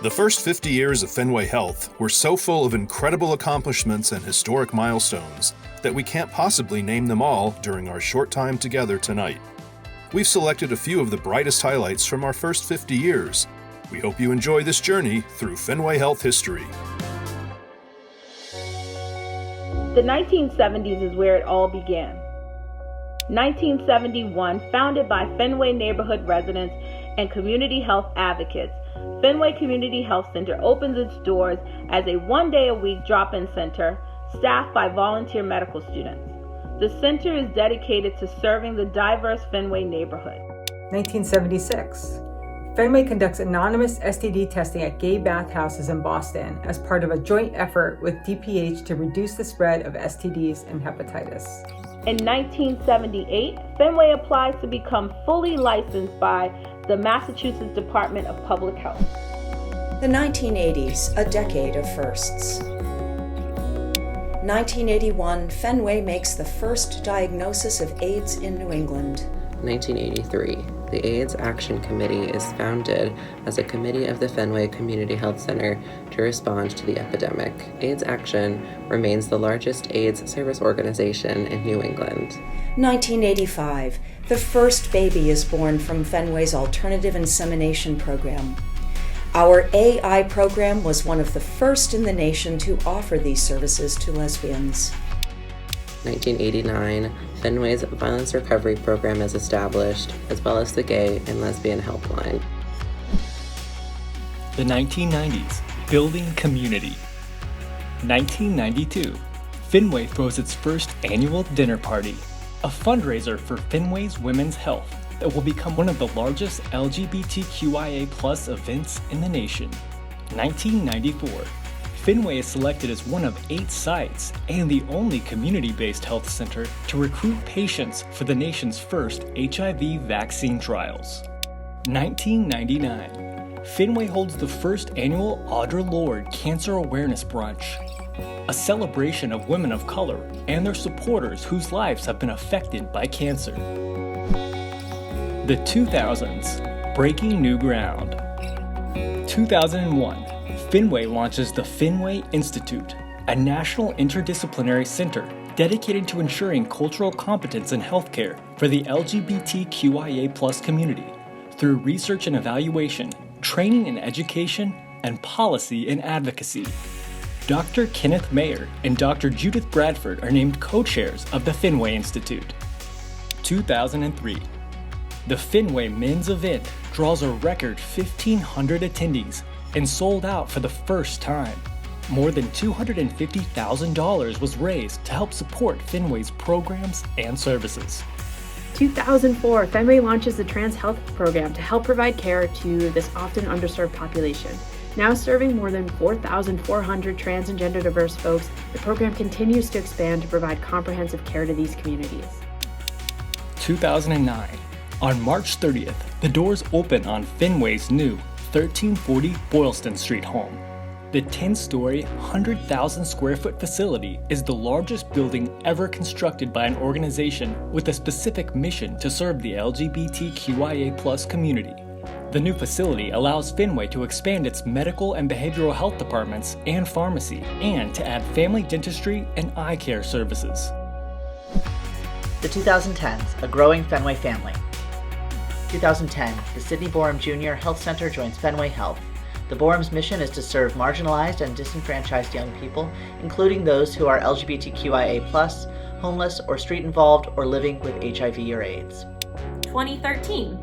The first 50 years of Fenway Health were so full of incredible accomplishments and historic milestones that we can't possibly name them all during our short time together tonight. We've selected a few of the brightest highlights from our first 50 years. We hope you enjoy this journey through Fenway Health history. The 1970s is where it all began. 1971, founded by Fenway neighborhood residents and community health advocates, Fenway Community Health Center opens its doors as a one-day-a-week drop-in center staffed by volunteer medical students. The center is dedicated to serving the diverse Fenway neighborhood. 1976. Fenway conducts anonymous STD testing at gay bathhouses in Boston as part of a joint effort with DPH to reduce the spread of STDs and hepatitis. In 1978, Fenway applies to become fully licensed by the Massachusetts Department of Public Health. The 1980s, a decade of firsts. 1981, Fenway makes the first diagnosis of AIDS in New England. 1983, the AIDS Action Committee is founded as a committee of the Fenway Community Health Center to respond to the epidemic. AIDS Action remains the largest AIDS service organization in New England. 1985, the first baby is born from Fenway's alternative insemination program. Our AI program was one of the first in the nation to offer these services to lesbians. 1989, Fenway's Violence Recovery Program is established, as well as the Gay and Lesbian Helpline. The 1990s, building community. 1992, Fenway throws its first annual dinner party, a fundraiser for Fenway's women's health that will become one of the largest LGBTQIA+ events in the nation. 1994, Fenway is selected as one of 8 sites and the only community-based health center to recruit patients for the nation's first HIV vaccine trials. 1999, Fenway holds the first annual Audre Lorde Cancer Awareness Brunch, a celebration of women of color and their supporters whose lives have been affected by cancer. The 2000s, breaking new ground. 2001, Fenway launches the Fenway Institute, a national interdisciplinary center dedicated to ensuring cultural competence in healthcare for the LGBTQIA+ community through research and evaluation, training and education, and policy and advocacy. Dr. Kenneth Mayer and Dr. Judith Bradford are named co-chairs of the Fenway Institute. 2003. The Fenway Men's Event draws a record 1,500 attendees and sold out for the first time. More than $250,000 was raised to help support Fenway's programs and services. 2004, Fenway launches the Trans Health Program to help provide care to this often underserved population. Now serving more than 4,400 trans and gender diverse folks, the program continues to expand to provide comprehensive care to these communities. 2009. On March 30th, the doors open on Fenway's new 1340 Boylston Street home. The 10-story, 100,000 square foot facility is the largest building ever constructed by an organization with a specific mission to serve the LGBTQIA+ community. The new facility allows Fenway to expand its medical and behavioral health departments and pharmacy, and to add family dentistry and eye care services. The 2010s, a growing Fenway family. 2010, the Sidney Borum Jr. Health Center joins Fenway Health. The Borum's mission is to serve marginalized and disenfranchised young people, including those who are LGBTQIA+, homeless or street-involved, or living with HIV or AIDS. 2013,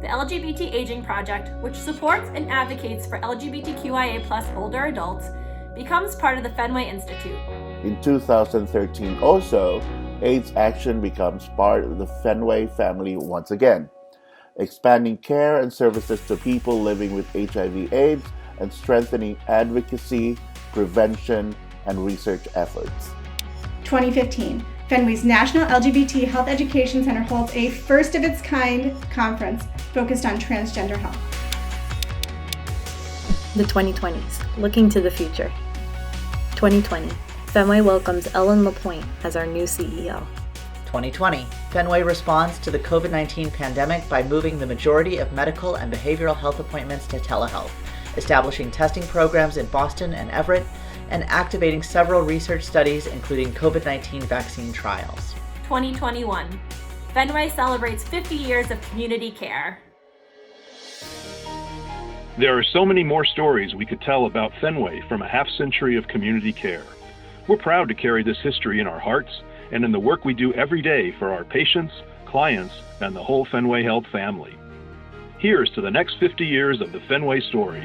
the LGBT Aging Project, which supports and advocates for LGBTQIA+ older adults, becomes part of the Fenway Institute. In 2013 also, AIDS Action becomes part of the Fenway family once again, expanding care and services to people living with HIV/AIDS and strengthening advocacy, prevention, and research efforts. 2015, Fenway's National LGBT Health Education Center holds a first-of-its-kind conference focused on transgender health. The 2020s, looking to the future. 2020, Fenway welcomes Ellen LaPointe as our new CEO. 2020, Fenway responds to the COVID-19 pandemic by moving the majority of medical and behavioral health appointments to telehealth, establishing testing programs in Boston and Everett, and activating several research studies, including COVID-19 vaccine trials. 2021. Fenway celebrates 50 years of community care. There are so many more stories we could tell about Fenway from a half-century of community care. We're proud to carry this history in our hearts and in the work we do every day for our patients, clients, and the whole Fenway Health family. Here's to the next 50 years of the Fenway story.